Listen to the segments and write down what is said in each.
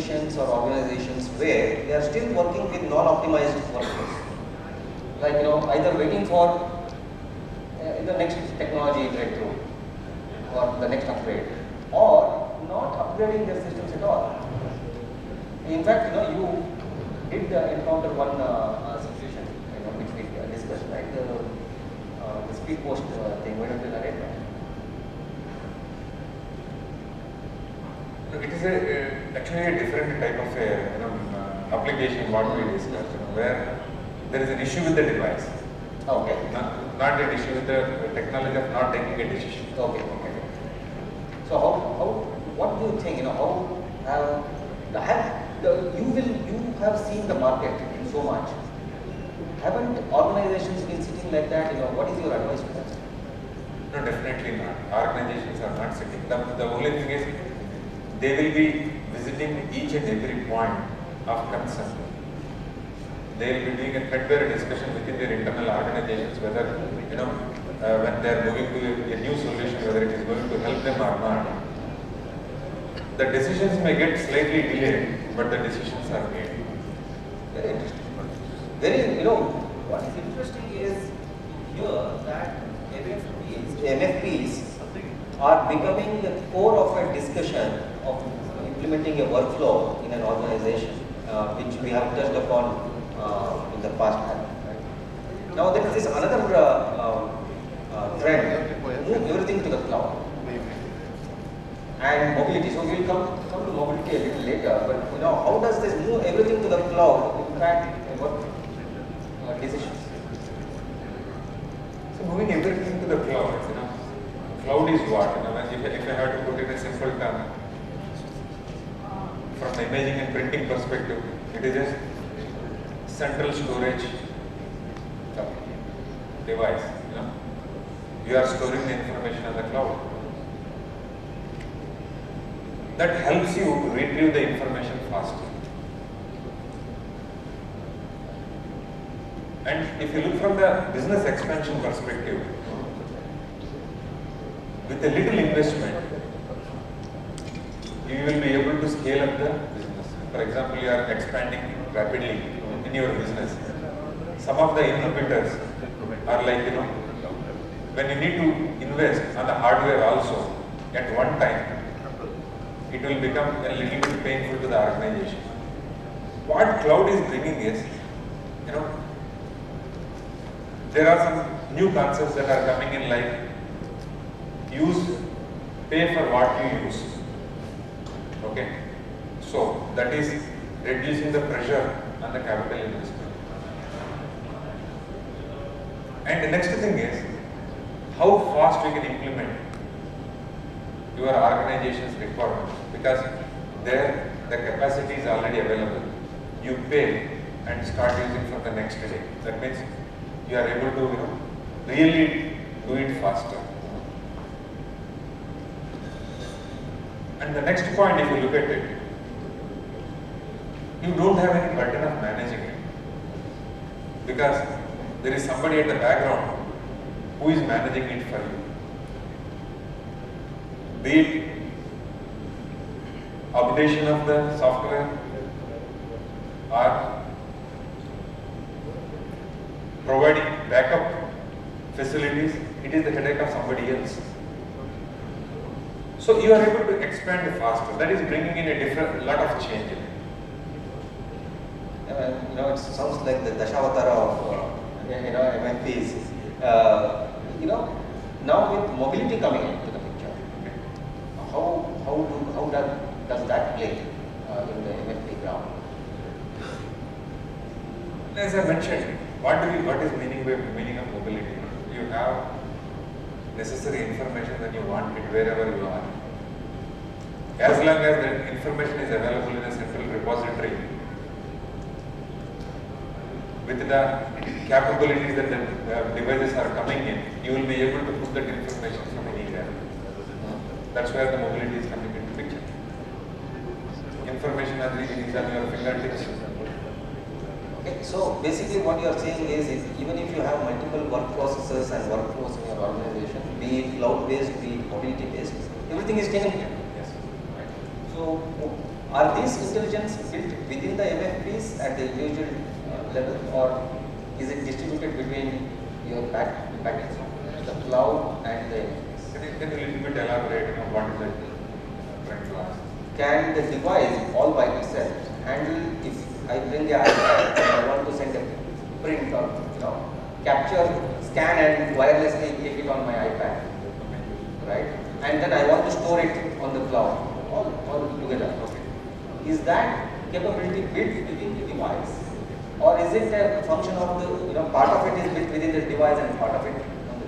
situations or organizations where they are still working with non-optimized workflows. Like, either waiting for the next technology breakthrough or the next upgrade, or not upgrading their systems at all. In fact, you did encounter one situation, which we discussed, right? The speed post thing. Why don't you narrate that? It is actually a different type of application what we discussed, where there is an issue with the device. Okay. Not an issue with the technology of not taking a decision. Okay. So what do you think? You have seen the market so much. Haven't organizations been sitting like that? What is your advice to them? No, definitely not. Organizations are not sitting. The only thing is they will be visiting each and every point of concern. They will be doing a threadbare discussion within their internal organizations whether when they are moving to a new solution, whether it is going to help them or not. The decisions may get slightly delayed, but the decisions are made. Very interesting. What is interesting is here that MFPs are becoming the core of a discussion of implementing a workflow in an organization, which we have touched upon in the past. Right? Now there is this another trend, move everything to the cloud. And mobility. So we will come to mobility a little later. But how does this move everything to the cloud impact what decisions? So moving everything to the cloud, cloud is what? If I have to put in a simple term, from the imaging and printing perspective, it is a central storage device. You are storing the information on the cloud. That helps you to retrieve the information faster. And if you look from the business expansion perspective, with a little investment, you will be able to scale up the business. For example, you are expanding rapidly in your business. Some of the inhibitors are like, when you need to invest on the hardware also at one time, it will become a little bit painful to the organization. What cloud is bringing is, there are some new concepts that are coming in, like pay for what you use. Okay, so that is reducing the pressure on the capital investment. And the next thing is how fast we can implement your organization's requirements, because there the capacity is already available. You pay and start using for the next day. That means you are able to really do it faster. And the next point, if you look at it, you don't have any burden of managing it, because there is somebody at the background who is managing it for you. Be it updation of the software or providing backup facilities, it is the headache of somebody else. So you are able to expand faster. That is bringing in a lot of change. It sounds like the Dashavatara of MFPs. Now with mobility coming into the picture, how does that play in the MFP ground? As I mentioned, what is meaning of mobility? You have necessary information when you want it wherever you are. As long as the information is available in a central repository, with the capabilities that the devices are coming in, you will be able to put that information from anywhere. That's where the mobility is coming into picture. Information is on your fingertips. Okay, so basically what you are saying is even if you have multiple work processes and workflows in your organization, be it cloud-based, be it mobility-based, everything is taken care. Yes. So Are these intelligence built within the MFPs at the individual level, or is it distributed between your package, the cloud and the MFPs? Can you a little bit elaborate on what is it trying to ask? Can the device all by itself handle if I bring a iPad and I want to send a print or capture, scan and wirelessly take it on my iPad, right? And then I want to store it on the cloud, all together. Okay. Is that capability built within the device, or is it a function of the part of it is built within the device and part of it on the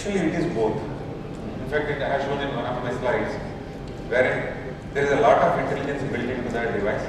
Actually, it is both. In fact, I have shown in one of my slides, wherein there is a lot of intelligence built into that device,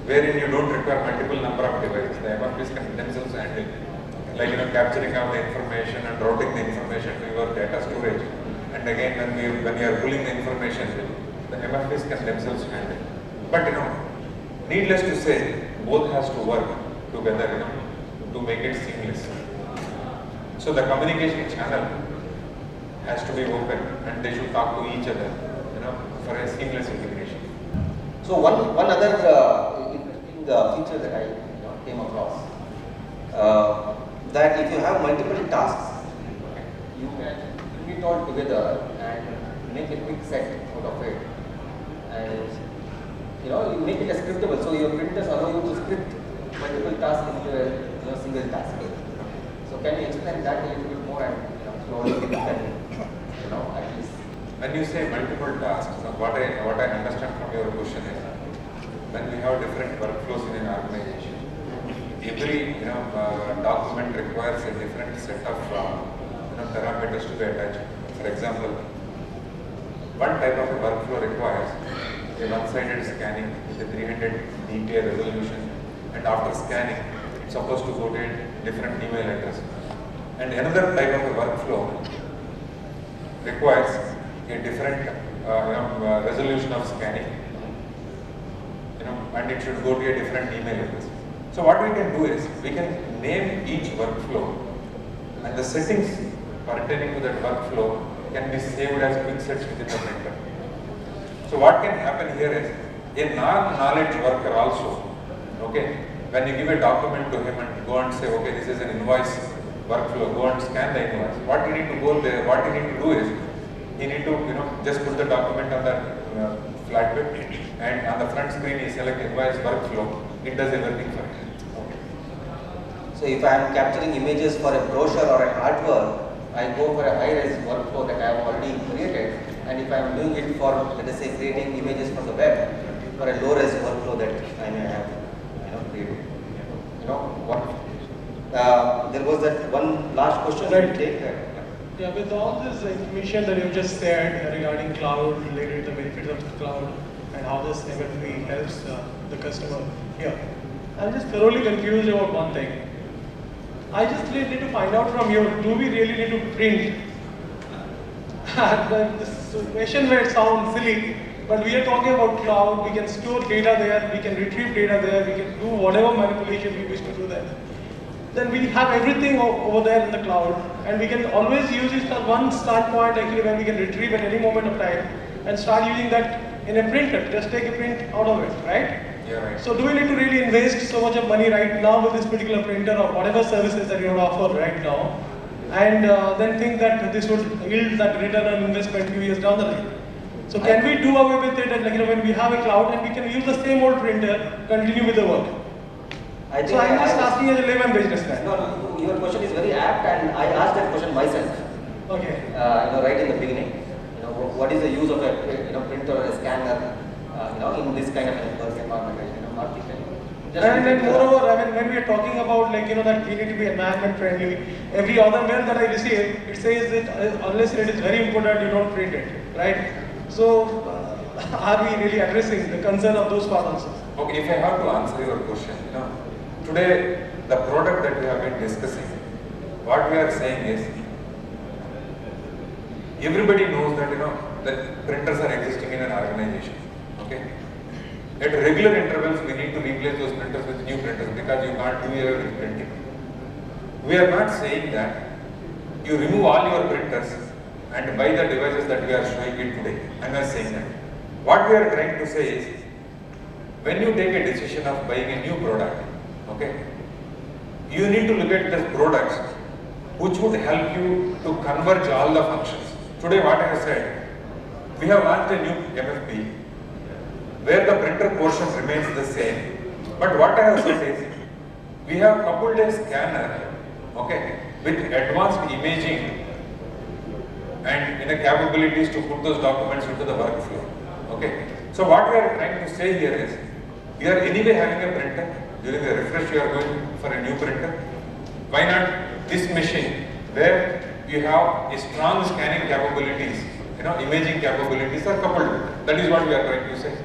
wherein you don't require multiple number of devices. The MFPs can themselves handle, like capturing of the information and routing the information to your data storage. And again, when you are pulling the information, the MFPs can themselves handle. But needless to say, both has to work together, to make it seamless. So the communication channel has to be open, and they should talk to each other, for a seamless integration. So one other interesting feature that I came across, that if you have multiple tasks, you can bring it all together and make a quick set out of it, and you make it a scriptable. So your printers allow you to script multiple tasks into a single task. So can you explain that a little bit more, and slowly we can at least. When you say multiple tasks, what I understand from your question is, when we have different workflows in an organization, every document requires a different set of parameters to be attached. For example, one type of a workflow requires a one-sided scanning with a 300 dpi resolution, and after scanning, it's supposed to go to a different email address. And another type of a workflow requires a different resolution of scanning, and it should go to a different email address. So what we can do is, we can name each workflow, and the settings pertaining to that workflow can be saved as quick sets within the printer. So what can happen here is, a non-knowledge worker also, when you give a document to him and go and say, okay, this is an invoice workflow, go and scan the invoice. What you need to go there, what you need to do is, you need to just put the document on that flat bed, and on the front screen you select invoice workflow. It does everything for you. So if I am capturing images for a brochure or an artwork, I go for a high-res workflow that I have already created, and if I am doing it for, let us say, creating images for the web, for a low-res workflow that I may have created. There was that one last question that you take. Yeah, with all this information that you just said regarding cloud, related to the benefits of the cloud, and how this MFP helps the customer here, I'm just thoroughly confused about one thing. I just really need to find out from you, do we really need to print? This question may sound silly, but we are talking about cloud, we can store data there, we can retrieve data there, we can do whatever manipulation we wish to do there. Then we have everything over there in the cloud, and we can always use it as one standpoint actually when we can retrieve at any moment of time and start using that in a printer, just take a print out of it, right? Yeah, right. So do we need to really invest so much of money right now with this particular printer or whatever services that you offer right now, and then think that this would yield that return on investment few years down the line? So can we do away with it, and when we have a cloud and we can use the same old printer, continue with the work? So I'm just asking as a layman businessman. No, your question is very apt, and I asked that question myself. Okay. Right in the beginning. What is the use of a printer or a scanner, in this kind of an environment, And then moreover, when we are talking about that we need to be environment friendly, every other mail that I receive, it says that unless it is very important, you don't print it, right? So are we really addressing the concern of those parts also? Okay, if I have to answer your question, today the product that we have been discussing, what we are saying is, everybody knows that that printers are existing in an organization. Okay, at regular intervals we need to replace those printers with new printers because you can't do your printing. We are not saying that you remove all your printers and buy the devices that we are showing it today. I'm not saying that. What we are trying to say is, when you take a decision of buying a new product, okay, you need to look at the products which would help you to converge all the functions. Today what I have said, we have launched a new MFP where the printer portion remains the same, but what I have said is, we have coupled a scanner, okay, with advanced imaging and capabilities to put those documents into the workflow. Okay. So what we are trying to say here is, you are anyway having a printer. During the refresh, you are going for a new printer. Why not this machine where you have a strong scanning capabilities, imaging capabilities are coupled with it. That is what we are trying to say.